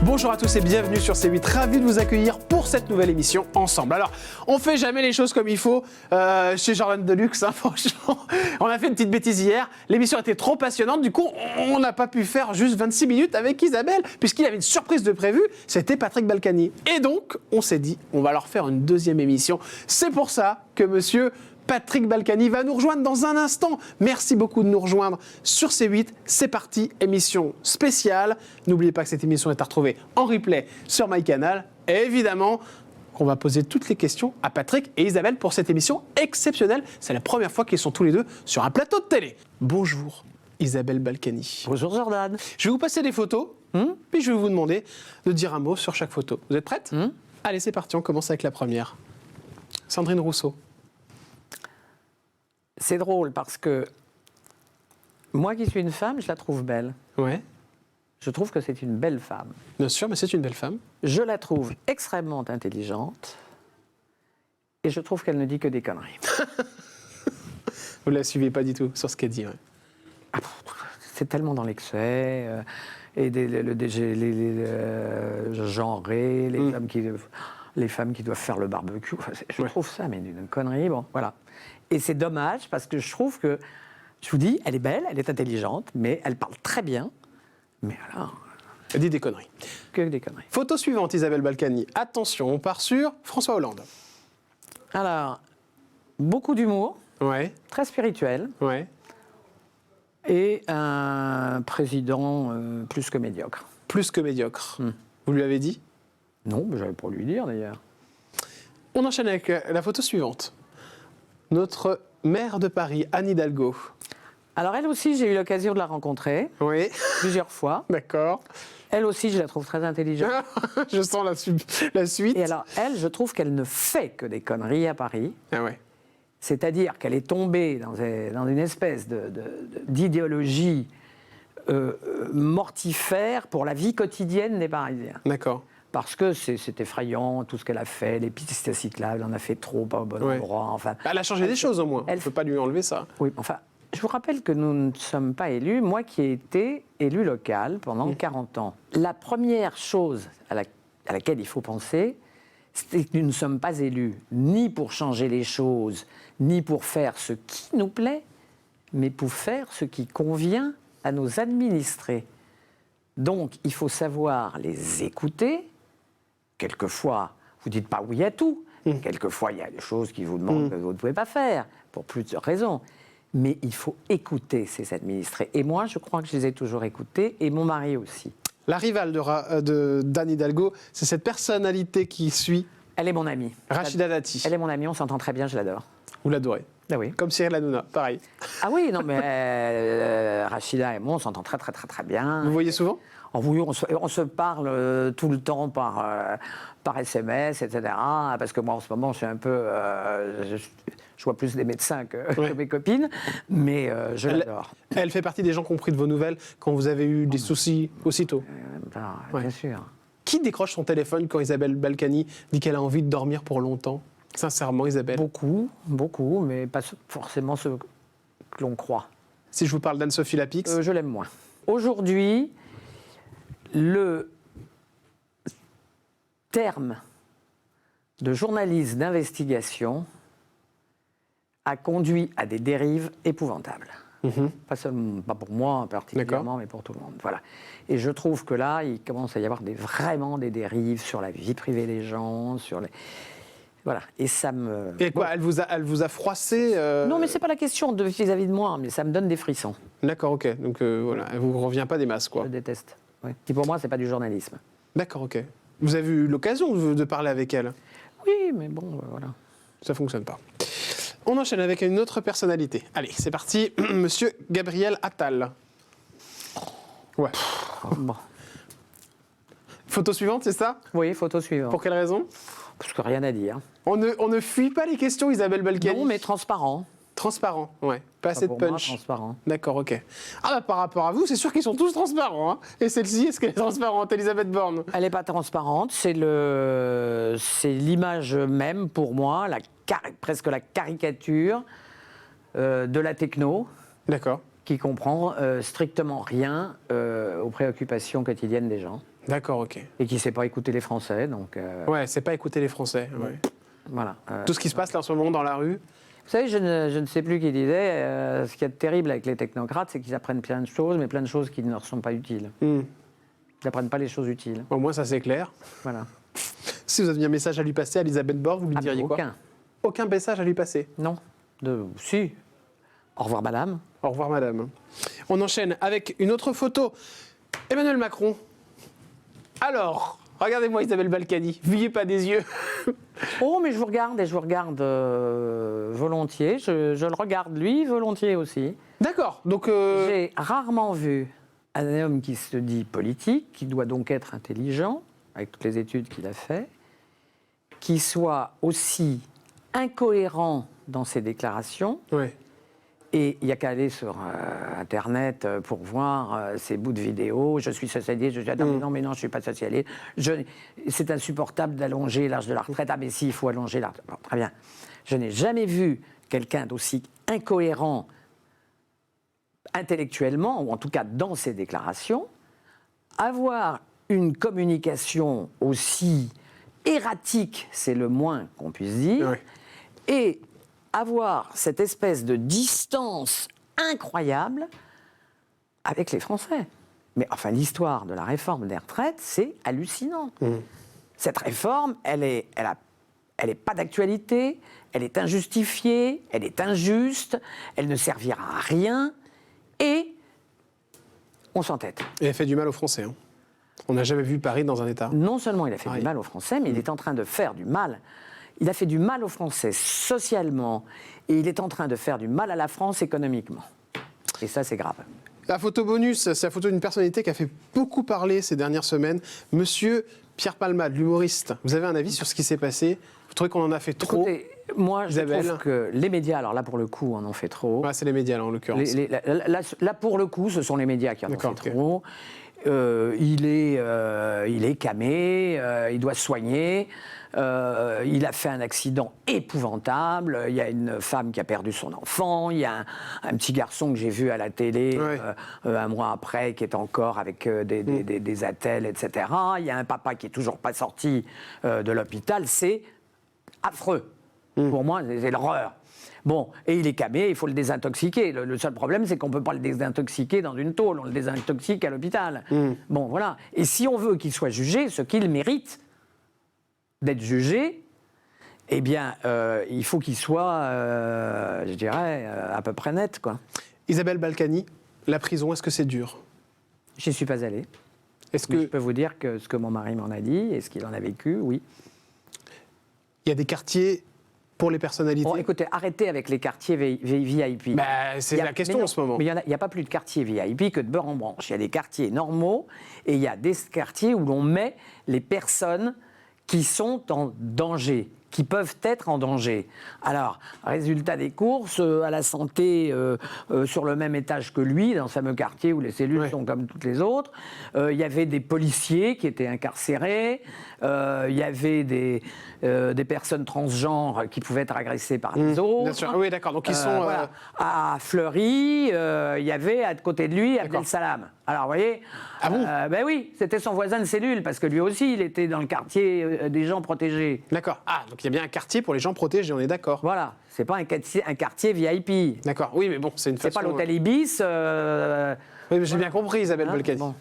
Bonjour à tous et bienvenue sur C8, ravi de vous accueillir pour cette nouvelle émission ensemble. Alors, on fait jamais les choses comme il faut chez Jordan Deluxe, hein, franchement. On a fait une petite bêtise hier, l'émission était trop passionnante, du coup on n'a pas pu faire juste 26 minutes avec Isabelle, puisqu'il avait une surprise de prévu, c'était Patrick Balkany. Et donc, on s'est dit, on va leur faire une deuxième émission. C'est pour ça que monsieur Patrick Balkany va nous rejoindre dans un instant. Merci beaucoup de nous rejoindre sur C8. C'est parti, émission spéciale. N'oubliez pas que cette émission est à retrouver en replay sur MyCanal. Et évidemment, qu'on va poser toutes les questions à Patrick et Isabelle pour cette émission exceptionnelle. C'est la première fois qu'ils sont tous les deux sur un plateau de télé. Bonjour Isabelle Balkany. Bonjour Jordan. Je vais vous passer des photos, puis je vais vous demander de dire un mot sur chaque photo. Vous êtes prête ? Allez, c'est parti, on commence avec la première. Sandrine Rousseau. C'est drôle parce que moi qui suis une femme, je la trouve belle. Ouais. Je trouve que c'est une belle femme. Bien sûr, mais c'est une belle femme. Je la trouve extrêmement intelligente et je trouve qu'elle ne dit que des conneries. Vous ne la suivez pas du tout sur ce qu'elle dit. Ouais. Ah, c'est tellement dans l'excès et genré, les femmes qui doivent faire le barbecue. Enfin, je trouve ça mais une connerie. Bon, voilà. Et c'est dommage parce que je trouve que, je vous dis, elle est belle, elle est intelligente, mais elle parle très bien. Mais alors... Elle dit des conneries. Que des conneries. Photo suivante, Isabelle Balkany. Attention, on part sur François Hollande. Alors, beaucoup d'humour, Ouais, très spirituel, ouais. et un président plus que médiocre. Plus que médiocre. Vous lui avez dit ? Non, mais j'avais pour lui dire d'ailleurs. On enchaîne avec la photo suivante. Notre maire de Paris, Anne Hidalgo. Alors elle aussi, j'ai eu l'occasion de la rencontrer Oui, plusieurs fois. d'accord. Elle aussi, je la trouve très intelligente. Je sens la suite. Et alors elle, je trouve qu'elle ne fait que des conneries à Paris. Ah ouais. C'est-à-dire qu'elle est tombée dans une espèce d'idéologie mortifère pour la vie quotidienne des Parisiens. D'accord. Parce que c'est effrayant, tout ce qu'elle a fait, les pistes cyclables, elle en a fait trop, pas au bon endroit. Enfin, Elle a changé des choses au moins. On elle- ne peut pas lui enlever ça. oui, enfin, je vous rappelle que nous ne sommes pas élus. Moi qui ai été élu local pendant 40 ans, la première chose à laquelle il faut penser, c'est que nous ne sommes pas élus ni pour changer les choses, ni pour faire ce qui nous plaît, mais pour faire ce qui convient à nos administrés. Donc, il faut savoir les écouter. Quelquefois, vous ne dites pas oui à tout. Quelquefois, il y a des choses qui vous demandent que vous ne pouvez pas faire, pour plusieurs raisons. Mais il faut écouter ces administrés. Et moi, je crois que je les ai toujours écoutés, et mon mari aussi. La rivale d'Anne Hidalgo, c'est cette personnalité qui suit Elle est mon amie. Rachida Dati. Elle est mon amie, on s'entend très bien, je l'adore. Vous l'adorez. Ah oui. Comme Cyril Hanouna, pareil. Ah oui, non, mais Rachida et moi, on s'entend très, très, très, très bien. Vous voyez souvent ? Oui, on se parle tout le temps par SMS, etc. Parce que moi, en ce moment, je suis un peu... je vois plus des médecins que mes copines, mais je l'adore. Elle fait partie des gens qui ont pris de vos nouvelles quand vous avez eu des soucis aussitôt. Bien sûr. Qui décroche son téléphone quand Isabelle Balkany dit qu'elle a envie de dormir pour longtemps ? Sincèrement, Isabelle. Beaucoup, mais pas forcément ceux que l'on croit. Si je vous parle d'Anne-Sophie Lapix, Je l'aime moins. Aujourd'hui, le terme de journaliste d'investigation a conduit à des dérives épouvantables. Pas pour moi particulièrement, mais pour tout le monde. Voilà. Et je trouve que là, il commence à y avoir vraiment des dérives sur la vie privée des gens, sur les... Voilà. Et ça me... Et quoi, elle vous a froissé Non, mais c'est pas la question vis-à-vis de moi, mais ça me donne des frissons. D'accord, ok. Donc voilà, elle vous revient pas des masses, quoi. Je déteste. Oui. Et pour moi, c'est pas du journalisme. D'accord, ok. Vous avez eu l'occasion de parler avec elle ? Oui, mais bon, voilà. Ça fonctionne pas. On enchaîne avec une autre personnalité. Allez, c'est parti. Monsieur Gabriel Attal. Ouais. Bon. Photo suivante, c'est ça ? Oui, photo suivante. Pour quelle raison ? Parce que rien à dire. On ne fuit pas les questions, Isabelle Balkany. Non, mais transparent. Transparent, ouais. Pas assez de Pour moi, punch. transparent. D'accord, ok. Ah bah par rapport à vous, c'est sûr qu'ils sont tous transparents. Hein. Et celle-ci, est-ce qu'elle est transparente, Elisabeth Borne ? Elle n'est pas transparente, c'est l'image même, pour moi, presque la caricature de la techno, D'accord. qui comprend strictement rien aux préoccupations quotidiennes des gens. D'accord, ok. Et qui ne sait pas écouter les Français, donc... Ouais, c'est pas écouter les Français. Ouais. Voilà. Tout ce qui se passe là en ce moment dans la rue. Vous savez, je ne sais plus qui disait, ce qu'il y a de terrible avec les technocrates, c'est qu'ils apprennent plein de choses, mais plein de choses qui ne leur sont pas utiles. Ils n'apprennent pas les choses utiles. Au moins, ça c'est clair. Voilà. Si vous aviez un message à lui passer à Elisabeth Borne, vous lui diriez quoi? Aucun message à lui passer? Non. Si. Au revoir, madame. Au revoir, madame. On enchaîne avec une autre photo. Emmanuel Macron. Alors, regardez-moi Isabelle Balkany. Fuyez pas des yeux. Oh, mais je vous regarde et je vous regarde volontiers. Je le regarde, lui, volontiers aussi. D'accord. Donc, J'ai rarement vu un homme qui se dit politique, qui doit donc être intelligent, avec toutes les études qu'il a fait, qui soit aussi incohérent dans ses déclarations. ouais. Et il n'y a qu'à aller sur Internet pour voir ces bouts de vidéos. Je suis socialiste, je dis non, mais non, je ne suis pas socialiste. C'est insupportable d'allonger l'âge de la retraite. Ah, mais si, il faut allonger l'âge. Bon, très bien. Je n'ai jamais vu quelqu'un d'aussi incohérent intellectuellement, ou en tout cas dans ses déclarations, avoir une communication aussi erratique, c'est le moins qu'on puisse dire, Ouais. et avoir cette espèce de distance incroyable avec les Français. Mais enfin, l'histoire de la réforme des retraites, c'est hallucinant. Cette réforme, elle est pas d'actualité, elle est injustifiée, elle est injuste, elle ne servira à rien, et on s'entête. Et elle fait du mal aux Français. Hein. On n'a jamais vu Paris dans un état. Non seulement il a fait Pareil. du mal aux Français, mais il est en train de faire du mal. Il a fait du mal aux Français socialement, et il est en train de faire du mal à la France économiquement. Et ça, c'est grave. La photo bonus, c'est la photo d'une personnalité qui a fait beaucoup parler ces dernières semaines. Monsieur Pierre Palmade, l'humoriste. Vous avez un avis sur ce qui s'est passé? Vous trouvez qu'on en a fait trop? Écoutez, moi, je Isabelle. trouve que les médias, alors là, pour le coup, en ont fait trop. Ouais, c'est les médias, là, en l'occurrence. Là, pour le coup, ce sont les médias qui en ont D'accord, fait ok. trop. Il est camé, il doit se soigner. Il a fait un accident épouvantable. Il y a une femme qui a perdu son enfant. Il y a un petit garçon que j'ai vu à la télé Ouais. un mois après qui est encore avec des attelles, etc. Il y a un papa qui est toujours pas sorti de l'hôpital. C'est affreux. Pour moi, c'est l'horreur. Bon, et il est camé, il faut le désintoxiquer. Le seul problème, c'est qu'on ne peut pas le désintoxiquer dans une tôle, on le désintoxique à l'hôpital. Bon, voilà. Et si on veut qu'il soit jugé, ce qu'il mérite d'être jugé, eh bien, il faut qu'il soit, je dirais, à peu près net, quoi. Isabelle Balkany, la prison, est-ce que c'est dur? J'y suis pas allé. Est-ce Mais je qu'il peux vous dire que ce que mon mari m'en a dit et ce qu'il en a vécu, oui. y a des quartiers pour les personnalités? Bon, écoutez, arrêtez avec les quartiers VIP. Bah, c'est Il y a- la question mais non, en ce moment. Mais il n'y a pas plus de quartiers VIP que de beurre en branche. Il y a des quartiers normaux et il y a des quartiers où l'on met les personnes qui sont en danger, qui peuvent être en danger. Alors, résultat des courses, à la santé, sur le même étage que lui, dans ce fameux quartier où les cellules Ouais. sont comme toutes les autres, il y avait des policiers qui étaient incarcérés, il y avait des personnes transgenres qui pouvaient être agressées par les autres. Bien sûr. Ah oui, d'accord. Donc ils sont. Voilà. À Fleury, il y avait à côté de lui Abdel Salam. Alors, vous voyez. Ah bon Ben oui, c'était son voisin de cellule, parce que lui aussi, il était dans le quartier des gens protégés. D'accord. Ah, donc il y a bien un quartier pour les gens protégés, on est d'accord. Voilà. C'est pas un quartier VIP. D'accord. Oui, mais bon, c'est une C'est façon. pas l'hôtel Ibis. Oui, mais j'ai bien compris, Isabelle Hein, Balkany. bon.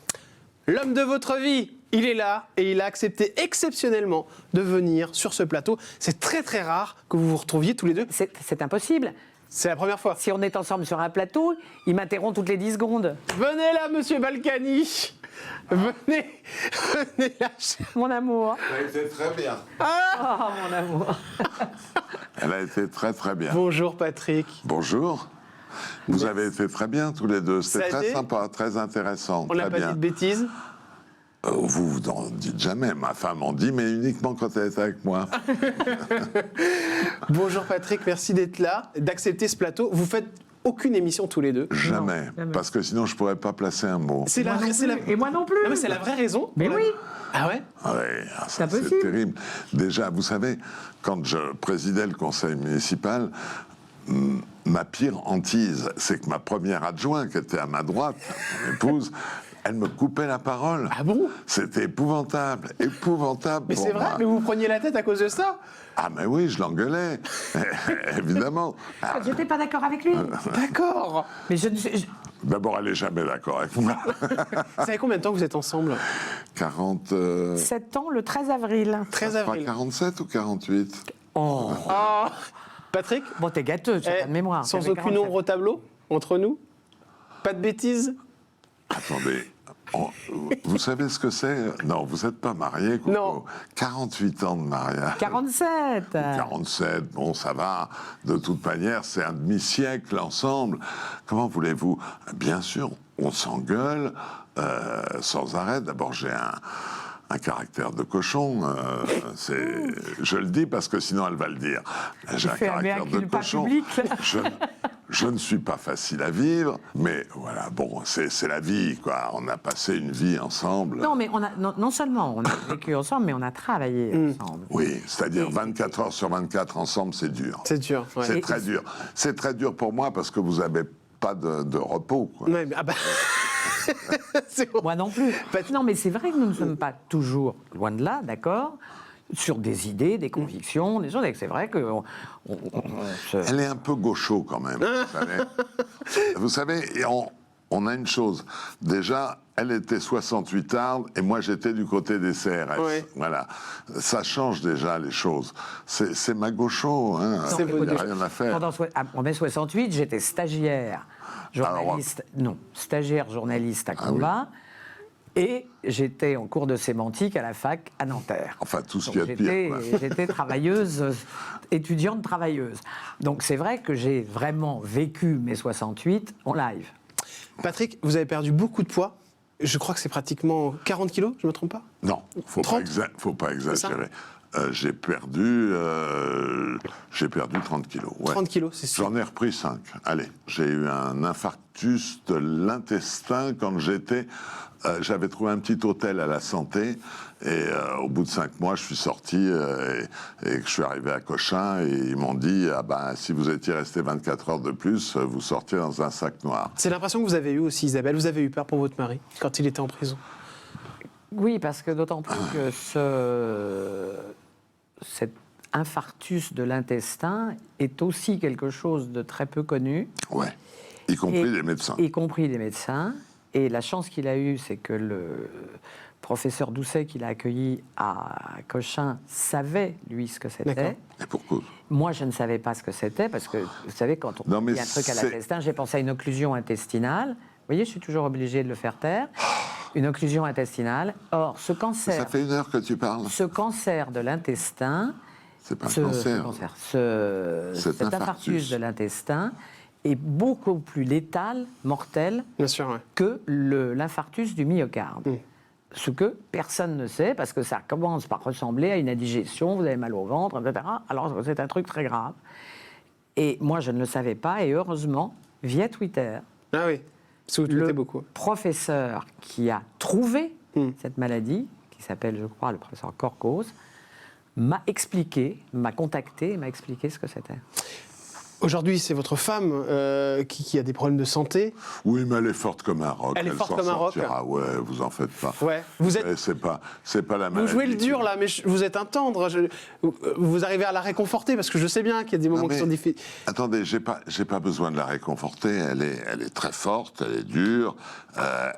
L'homme de votre vie, il est là et il a accepté exceptionnellement de venir sur ce plateau. C'est très très rare que vous vous retrouviez tous les deux. C'est impossible. C'est la première fois. Si on est ensemble sur un plateau, il m'interrompt toutes les 10 secondes. Venez là, monsieur Balkany. Venez, venez là. Mon amour. Elle a été très bien. Oh, mon amour. Elle a été très très bien. Bonjour Patrick. Bonjour. Vous avez été très bien tous les deux. C'était Ça a très été sympa, très intéressant. On n'a très pas bien. dit de bêtises. Vous n'en dites jamais. Ma femme en dit, mais uniquement quand elle est avec moi. Bonjour Patrick, merci d'être là, d'accepter ce plateau. Vous faites aucune émission tous les deux. Jamais. jamais. Parce que sinon, je ne pourrais pas placer un mot. C'est la, c'est la... Et moi non plus. Non, mais c'est la vraie raison. Mais oui. Ah ouais? Ouais, ça, pas c'est possible. terrible. Déjà, vous savez, quand je présidais le conseil municipal, ma pire hantise, c'est que ma première adjointe, qui était à ma droite, mon épouse, elle me coupait la parole. Ah bon? C'était épouvantable, épouvantable Mais pour c'est vrai, moi. mais vous preniez la tête à cause de ça? Ah mais oui, je l'engueulais, évidemment. Ah, J'étais pas d'accord avec lui. D'accord. Mais je ne sais. d'abord, elle n'est jamais d'accord avec moi. Ça fait combien de temps que vous êtes ensemble? 40... 7 ans, le 13 avril. 13 je crois avril. 47 ou 48? Oh. Oh. Patrick? Bon, t'es gâteux, tu n'as pas de mémoire. Sans T'avais aucune 47. ombre au tableau, entre nous? Pas de bêtises? Attendez, vous savez ce que c'est? Non, vous n'êtes pas marié, Coco. Non. 48 ans de mariage. 47. 47, bon, ça va. De toute manière, c'est un demi-siècle ensemble. Comment voulez-vous? Bien sûr, on s'engueule sans arrêt. D'abord, j'ai un caractère de cochon. Je le dis parce que sinon, elle va le dire. J'ai un fait un caractère mea de culpa cochon. public, là. Je ne suis pas facile à vivre, mais voilà, bon, c'est la vie, quoi. On a passé une vie ensemble. Non, mais non seulement on a vécu ensemble, mais on a travaillé ensemble. Oui, c'est-à-dire 24 heures sur 24 ensemble, c'est dur. C'est dur. Ouais. C'est très dur. C'est très dur pour moi parce que vous n'avez pas de repos, quoi. Ouais, mais- ah bah... c'est bon. Moi non plus. Non, mais c'est vrai que nous ne sommes pas toujours, loin de là, d'accord, sur des idées, des convictions, des choses. Et que c'est vrai que Elle est un peu gaucho quand même, vous savez. Vous savez, et on a une chose. Déjà, elle était 68 Arles et moi j'étais du côté des CRS. Oui. Voilà. Ça change déjà les choses. C'est ma gaucho, hein. C'est Il n'y a rien à faire. En mai 68, j'étais stagiaire, journaliste, stagiaire journaliste à Combat. Et j'étais en cours de sémantique à la fac à Nanterre. Enfin, tout ce Donc qu'il y a de pire, quoi. j'étais travailleuse, étudiante travailleuse. Donc c'est vrai que j'ai vraiment vécu mes 68 en live. Patrick, vous avez perdu beaucoup de poids. Je crois que c'est pratiquement 40 kilos, je ne me trompe pas? Non, faut 30? pas exagérer. J'ai perdu 30 kilos. Ouais. 30 kilos, c'est sûr. J'en ai repris 5. Allez, j'ai eu un infarctus de l'intestin quand j'avais trouvé un petit hôtel à la Santé et au bout de 5 mois, je suis sorti et je suis arrivé à Cochin et ils m'ont dit si vous étiez resté 24 heures de plus, vous sortiez dans un sac noir. C'est l'impression que vous avez eue aussi, Isabelle. Vous avez eu peur pour votre mari quand il était en prison? Oui, parce que d'autant plus que cet infarctus de l'intestin est aussi quelque chose de très peu connu. Ouais, y compris les médecins. Y compris les médecins. Et la chance qu'il a eue, c'est que le professeur Doucet, qui l'a accueilli à Cochin, savait, lui, ce que D'accord. c'était. Et pour cause. Moi, je ne savais pas ce que c'était, parce que, vous savez, quand on Non, mais dit un truc à c'est- l'intestin, j'ai pensé à une occlusion intestinale. Vous voyez, je suis toujours obligée de le faire taire. Une occlusion intestinale. Or, ce Ça cancer, fait 1 heure que tu parles. ce cancer de l'intestin, C'est pas un cancer. cet infarctus de l'intestin est beaucoup plus létal, mortel, Bien sûr, ouais. que l'infarctus du myocarde. Ce que personne ne sait, parce que ça commence par ressembler à une indigestion, vous avez mal au ventre, etc. Alors c'est un truc très grave. Et moi, je ne le savais pas, et heureusement, via Twitter, Ah oui, parce que vous tweetez beaucoup. professeur qui a trouvé cette maladie, qui s'appelle, je crois, le professeur Corcos, m'a contacté et m'a expliqué ce que c'était. Aujourd'hui, c'est votre femme qui a des problèmes de santé. Oui, mais elle est forte comme un roc. Elle est forte s'en comme un roc. sortira. Ouais, vous en faites pas. Ouais. Vous êtes... C'est pas la Vous maladie. jouez le dur là, mais vous êtes un tendre. Vous arrivez à la réconforter parce que je sais bien qu'il y a des moments Non, qui sont difficiles. Attendez, j'ai pas besoin de la réconforter. Elle est très forte, elle est dure.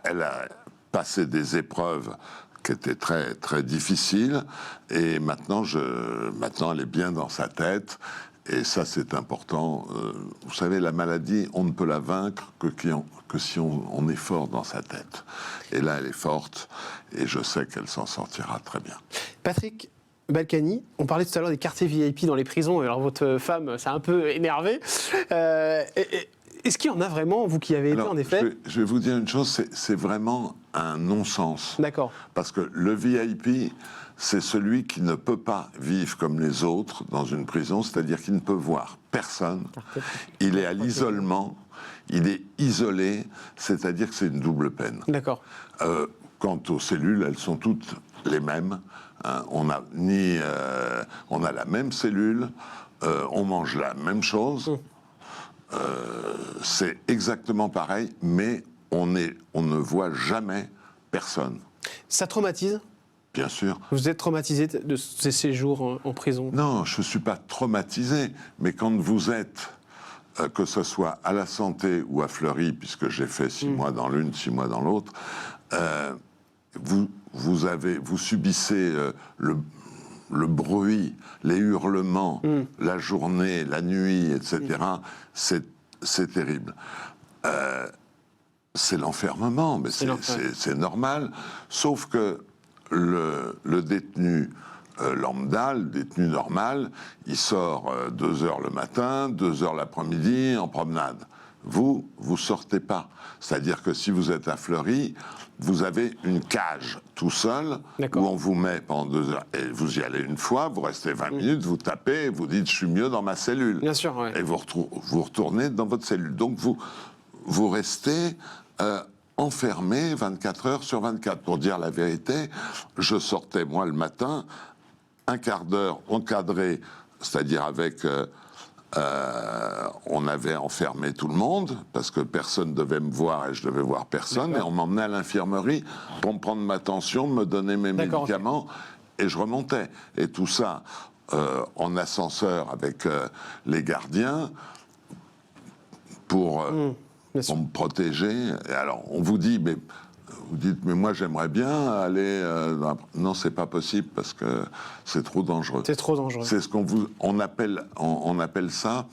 Elle a passé des épreuves qui étaient très très difficiles. Et maintenant, elle est bien dans sa tête. Et ça, c'est important. Vous savez, la maladie, on ne peut la vaincre que si on est fort dans sa tête. Et là, elle est forte. Et je sais qu'elle s'en sortira très bien. Patrick Balkany, on parlait tout à l'heure des quartiers VIP dans les prisons. Alors votre femme, ça a un peu énervé. Est-ce qu'il y en a vraiment, vous qui avez été Alors, en effet? je vais vous dire une chose, c'est vraiment un non-sens. D'accord. Parce que le VIP, c'est celui qui ne peut pas vivre comme les autres dans une prison, c'est-à-dire qu'il ne peut voir personne. Il est à l'isolement, il est isolé, c'est-à-dire que c'est une double peine. D'accord. Quant aux cellules, elles sont toutes les mêmes. Hein. On a la même cellule, on mange la même chose. C'est exactement pareil, mais on ne voit jamais personne. Ça traumatise? Bien sûr. Vous êtes traumatisé de ces séjours en prison? Non, je ne suis pas traumatisé, mais quand vous êtes, que ce soit à la Santé ou à Fleury, puisque j'ai fait 6 mois dans l'une, 6 mois dans l'autre, vous subissez le bruit, les hurlements, la journée, la nuit, etc. C'est terrible. C'est l'enfermement, mais c'est normal, sauf que le détenu lambda, le détenu normal, il sort 2 heures le matin, 2 heures l'après-midi en promenade. Vous sortez pas. C'est-à-dire que si vous êtes à Fleury, vous avez une cage tout seul où on vous met pendant 2 heures. Et vous y allez une fois, vous restez 20 minutes, vous tapez, vous dites « je suis mieux dans ma cellule ». Bien sûr, ouais. Et vous retournez dans votre cellule. Donc vous restez enfermé 24 heures sur 24. Pour dire la vérité, je sortais moi le matin, un quart d'heure encadré, c'est-à-dire avec... on avait enfermé tout le monde parce que personne ne devait me voir et je devais voir personne, et on m'emmenait à l'infirmerie pour me prendre ma tension, me donner mes médicaments, et je remontais. Et tout ça en ascenseur avec les gardiens pour me protéger. Et alors on vous dit, mais vous dites, mais moi j'aimerais bien aller... Non, c'est pas possible parce que c'est trop dangereux. C'est trop dangereux. C'est ce on appelle ça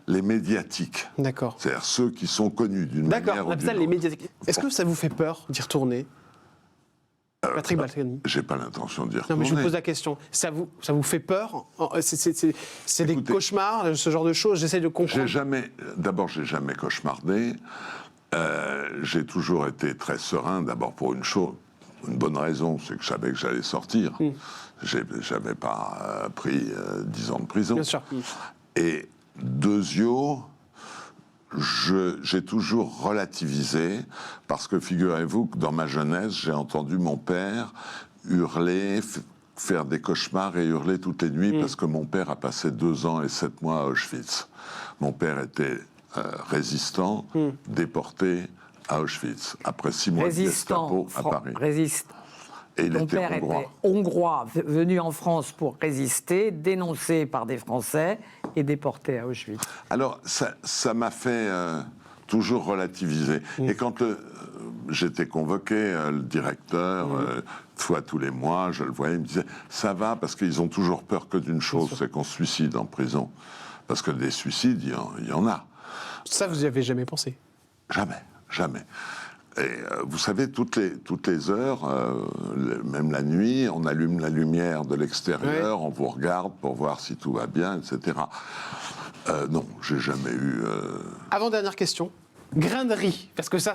les médiatiques. D'accord. C'est-à-dire ceux qui sont connus d'une manière ou d'une autre. D'accord, on appelle ça les médiatiques. Est-ce que ça vous fait peur d'y retourner, Patrick Balkany? J'ai pas l'intention d'y retourner. Non, mais je vous pose la question. Ça vous fait peur? C'est des cauchemars, ce genre de choses? J'essaie de comprendre. D'abord, j'ai jamais cauchemardé. J'ai toujours été très serein, d'abord pour une bonne raison, c'est que je savais que j'allais sortir. J'avais pas pris 10 ans de prison. Bien sûr. Et deuxièmement, j'ai toujours relativisé, parce que figurez-vous que dans ma jeunesse, j'ai entendu mon père hurler, faire des cauchemars et hurler toutes les nuits, parce que mon père a passé 2 ans et 7 mois à Auschwitz. Mon père était résistant, déporté à Auschwitz, après 6 mois de Gestapo à Paris. Résistant. Et il Ton était père hongrois. était hongrois, venu en France pour résister, dénoncé par des Français et déporté à Auschwitz. Alors, ça m'a fait toujours relativiser. Et quand j'étais convoqué, le directeur, fois tous les mois, je le voyais, il me disait « ça va », parce qu'ils ont toujours peur que d'une chose, c'est qu'on se suicide en prison. Parce que des suicides, il y en a. Ça, vous n'y avez jamais pensé? Jamais, jamais. Et vous savez, toutes les heures, même la nuit, on allume la lumière de l'extérieur, on vous regarde pour voir si tout va bien, etc. Non, j'ai jamais eu... Avant-dernière question. Grain de riz, parce que ça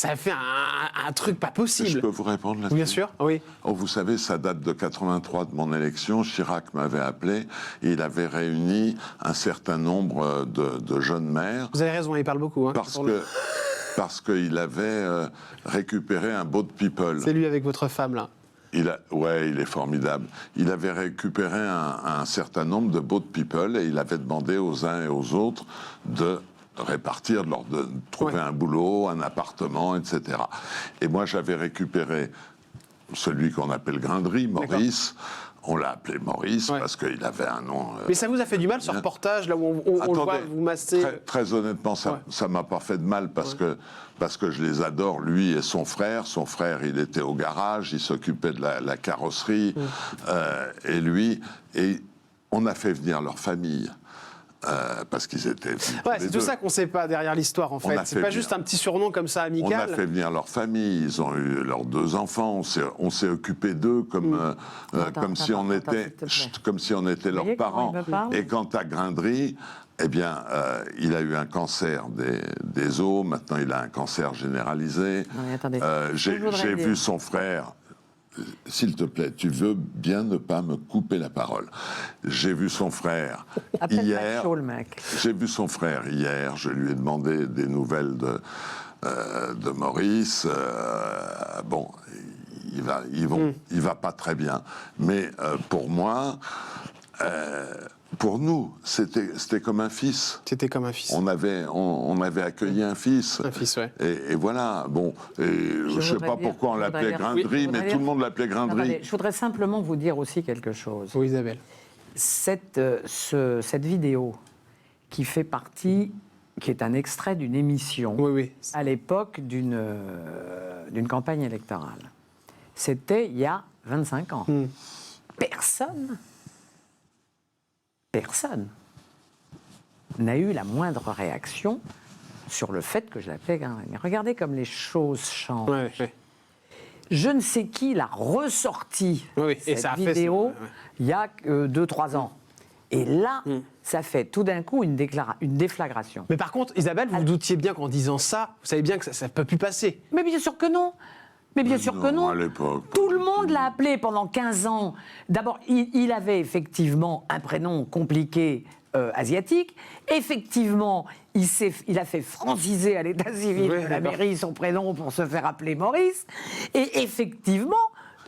a fait un truc pas possible. Je peux vous répondre là-dessus? Bien sûr, oui. Oh, vous savez, ça date de 83 de mon élection. Chirac m'avait appelé et il avait réuni un certain nombre de jeunes maires. Vous avez raison, il parle beaucoup. Hein, parce qu'il avait récupéré un boat people. C'est lui avec votre femme, là. Ouais, il est formidable. Il avait récupéré un certain nombre de boat people et il avait demandé aux uns et aux autres de répartir, de trouver un boulot, un appartement, etc. Et moi, j'avais récupéré celui qu'on appelle Grain de riz, Maurice. On l'a appelé Maurice parce qu'il avait un nom... Mais ça vous a fait du mal, ce reportage, là où on le voit vous masser? Très honnêtement, ça m'a pas fait de mal parce que je les adore, lui et son frère. Son frère, il était au garage, il s'occupait de la carrosserie, et lui... Et on a fait venir leur famille. Parce qu'ils étaient... c'est tout ça qu'on ne sait pas derrière l'histoire, en fait. C'est pas juste un petit surnom comme ça, amical. On a fait venir leur famille, ils ont eu leurs 2 enfants, on s'est occupé d'eux comme si on était leurs parents. Et quant à Grain de riz, eh bien, il a eu un cancer des os, maintenant il a un cancer généralisé. J'ai vu son frère... S'il te plaît, tu veux bien ne pas me couper la parole. J'ai vu son frère hier. J'ai vu son frère hier. Je lui ai demandé des nouvelles de Maurice. Bon, il va pas très bien. Mais pour moi, Pour nous, c'était comme un fils. C'était comme un fils. On avait accueilli un fils. Un fils, ouais. Et voilà, bon, je ne sais pas pourquoi on l'appelait Grindry, mais tout le monde l'appelait Grindry. Attendez, je voudrais simplement vous dire aussi quelque chose. Oui, Isabelle. Cette vidéo qui fait partie, qui est un extrait d'une émission Oui. à l'époque d'une campagne électorale. C'était il y a 25 ans. Personne n'a eu la moindre réaction sur le fait que je l'appelais Grindry. Mais regardez comme les choses changent. Ouais. Je ne sais qui l'a ressorti, Oui, et cette ça a fait vidéo, ça, ouais. il y a 2-3 ans. Et là, ça fait tout d'un coup une déflagration. Mais par contre, Isabelle, vous doutiez bien qu'en disant ça, vous savez bien que ça ne peut plus passer. Mais bien sûr que non. Mais bien sûr que non. À l'époque. Tout le monde l'a appelé pendant 15 ans. D'abord, il avait effectivement un prénom compliqué asiatique. Effectivement, il a fait franciser à l'état civil Oui, de la d'accord. mairie son prénom pour se faire appeler Maurice. Et effectivement,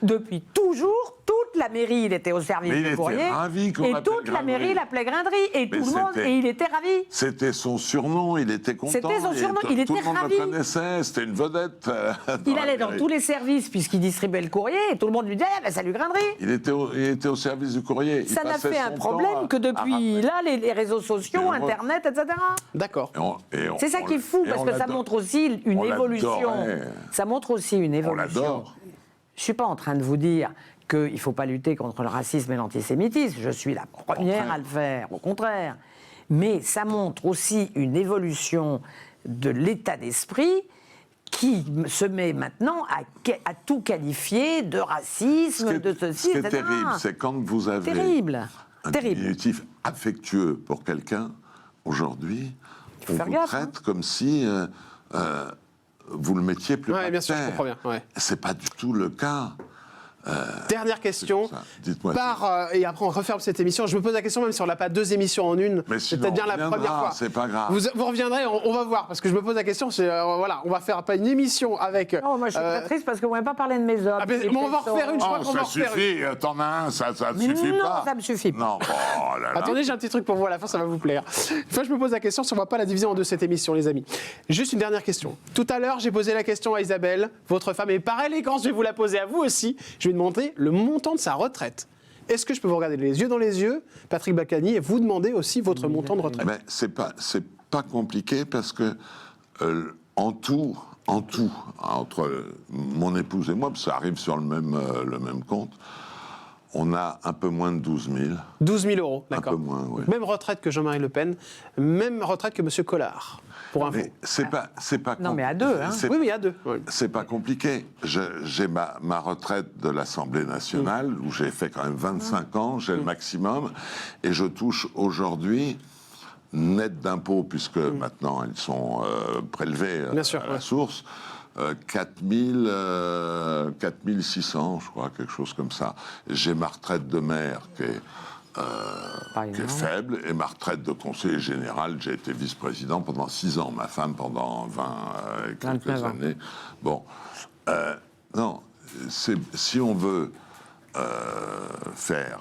depuis toujours, toute la mairie, il était au service Mais il du était courrier. ravi qu'on Et l'appelle toute la Grindry. mairie l'appelait Grindry. Et Mais tout le monde, c'était- et il était ravi. C'était son surnom, il était content. C'était son et surnom, il tout était le monde ravi. le connaissait, c'était une vedette. Il allait dans tous les services puisqu'il distribuait le courrier et tout le monde lui disait « salut Grindry !» Il était au service du courrier. Il Ça n'a passait fait un son problème temps que à depuis là, les réseaux sociaux, Et on- Internet, etc. D'accord. C'est ça qui est fou, parce que ça montre aussi une on évolution. l'adorait. Ça montre aussi une On évolution. l'adore. Je ne suis pas en train de vous dire qu'il ne faut pas lutter contre le racisme et l'antisémitisme. Je suis la première à le faire, au contraire. Mais ça montre aussi une évolution de l'état d'esprit qui se met maintenant à tout qualifier de racisme, de ceci, Ce qui est etc. terrible, c'est quand vous avez Terrible. un Terrible. diminutif affectueux pour quelqu'un, aujourd'hui, faut on faire vous gaffe, traite comme si vous le mettiez plus Ouais, par bien sûr, je terre. comprends bien, ouais. C'est pas du tout le cas. Dernière question. C'est pour ça. Dites-moi. Et après, on referme cette émission. Je me pose la question même si on n'a pas 2 émissions en une. Mais C'est sinon, peut-être bien on la reviendra, première fois. c'est pas grave. Vous reviendrez, on va voir. Parce que je me pose la question, voilà, on va faire pas une émission avec. Non, moi je suis très triste parce qu'on ne va pas parler de mes hommes. mais on va en refaire une, je crois qu'on va ça en refaire suffit, t'en as un, ça ne Mais suffit non, pas. ça me suffit pas. Non, oh là là. Attendez, j'ai un petit truc pour vous à la fin, ça va vous plaire. Enfin, je me pose la question si on ne va pas la diviser en deux cette émission, les amis. Juste une dernière question. Tout à l'heure, j'ai posé la question à Isabelle, votre femme, et par élégance, je vais vous la poser à vous aussi. Je vais demander le montant de sa retraite. Est-ce que je peux vous regarder les yeux dans les yeux, Patrick Balkany, et vous demander aussi votre montant de retraite? Mais c'est pas compliqué parce que en tout, entre mon épouse et moi, parce que ça arrive sur le même compte, on a un peu moins de 12 000. 12 000 euros, Un d'accord. peu moins, oui. Même retraite que Jean-Marie Le Pen, même retraite que M. Collard, pour info. Mais c'est pas Non, mais à deux, hein. Oui, oui, à deux. Oui. C'est pas compliqué. J'ai ma retraite de l'Assemblée nationale, où j'ai fait quand même 25 ans, j'ai le maximum, et je touche aujourd'hui, net d'impôts, puisque maintenant ils sont prélevés Bien sûr, à la ouais. source, 4 600, je crois, quelque chose comme ça. J'ai ma retraite de maire qui est faible, et ma retraite de conseiller général, j'ai été vice-président pendant 6 ans, ma femme pendant 20 et quelques 29 ans. années. Bon, non, si on veut faire,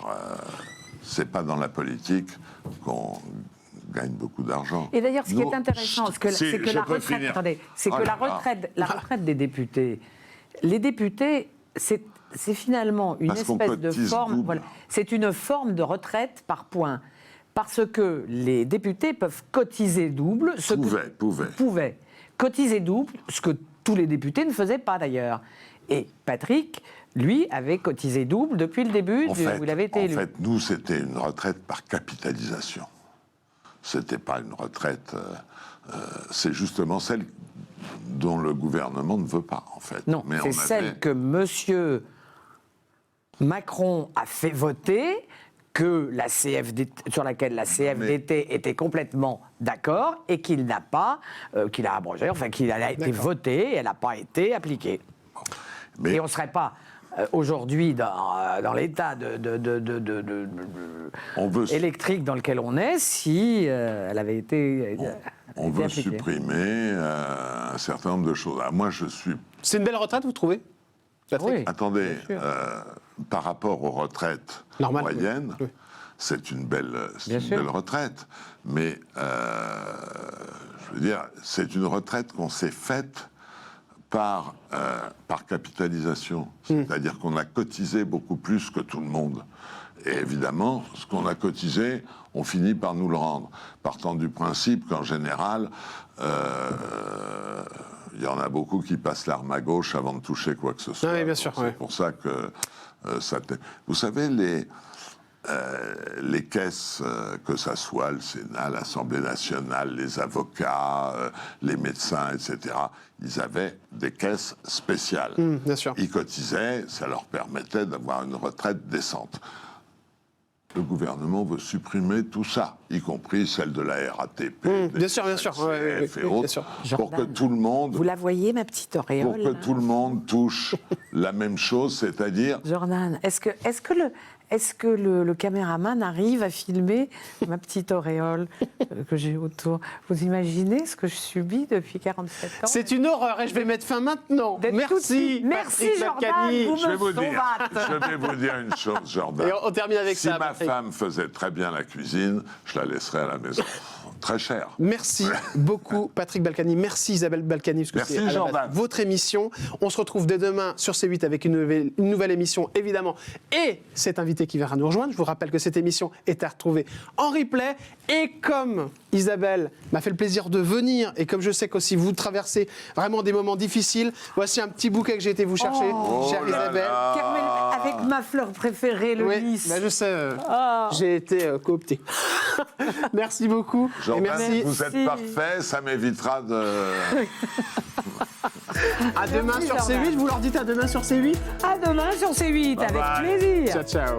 c'est pas dans la politique qu'on gagne beaucoup d'argent. Et d'ailleurs, ce qui Non, est intéressant, c'est que si, la je peux retraite, finir. attendez, c'est Oh que là la retraite des députés, les députés, c'est finalement une Parce qu'on espèce de cotise forme, double. voilà, c'est une forme de retraite par points, parce que les députés peuvent cotiser double, pouvaient cotiser double, ce que tous les députés ne faisaient pas d'ailleurs. Et Patrick, lui, avait cotisé double depuis le début où il avait été élu. En fait, nous, c'était une retraite par capitalisation. C'était pas une retraite. C'est justement celle dont le gouvernement ne veut pas, en fait. Non, Mais c'est celle que M. Macron a fait voter, que la CFDT, sur laquelle la CFDT était complètement d'accord et qu'il n'a pas, qu'il a abrogé, enfin qu'il a été voté et elle n'a pas été appliquée. Mais Et on ne serait pas aujourd'hui dans l'état électrique dans lequel on est si elle avait été on veut appliquée. supprimer un certain nombre de choses. Ah, moi, je suis... C'est une belle retraite, vous trouvez, Patrick? Oui. Attendez, bien sûr. par rapport aux retraites Normal, moyennes, oui. c'est une belle Bien sûr. retraite. Mais, je veux dire, c'est une retraite qu'on s'est faite par capitalisation. C'est-à-dire qu'on a cotisé beaucoup plus que tout le monde. Et évidemment, ce qu'on a cotisé, on finit par nous le rendre. Partant du principe qu'en général, il y en a beaucoup qui passent l'arme à gauche avant de toucher quoi que ce soit. Oui, bien sûr. C'est pour ça que vous savez, les caisses, que ça soit le Sénat, l'Assemblée nationale, les avocats, les médecins, etc., ils avaient des caisses spéciales. Bien sûr. Ils cotisaient, ça leur permettait d'avoir une retraite décente. Le gouvernement veut supprimer tout ça, y compris celle de la RATP, bien sûr, bien sûr. et Bien autres, sûr. pour que Jordan, tout le monde, Vous la voyez, ma petite auréole pour que tout le monde touche la même chose, c'est-à-dire Jordan, est-ce que le caméraman arrive à filmer ma petite auréole que j'ai autour? Vous imaginez ce que je subis depuis 47 ans? C'est une horreur et je vais mettre fin maintenant. D'être tout de Merci. suite. Merci, Patrick Jordan, Balkany. vous je vais vous sauvâtes. dire une chose, Jordan. Et on termine avec si ça, ma Patrick. femme faisait très bien la cuisine, je la laisserais à la maison. Très cher. Merci beaucoup, Patrick Balkany. Merci, Isabelle Balkany, parce que Merci, c'est à la Jordan. base votre émission. On se retrouve dès demain sur C8 avec une nouvelle émission, évidemment, et cet invité qui viendra nous rejoindre. Je vous rappelle que cette émission est à retrouver en replay. Et comme Isabelle m'a fait le plaisir de venir, et comme je sais qu'aussi vous traversez vraiment des moments difficiles, voici un petit bouquet que j'ai été vous chercher, chère Oh là Isabelle. là. Caramel avec ma fleur préférée, le Oui, lys. bah je sais, j'ai été coopté. Merci beaucoup. Et Jordan, merci. vous êtes parfait, ça m'évitera de... À demain Merci, sur Jordan. C8. Vous leur dites à demain sur C8. À demain sur C8, Bye avec bye. plaisir. Ciao, ciao.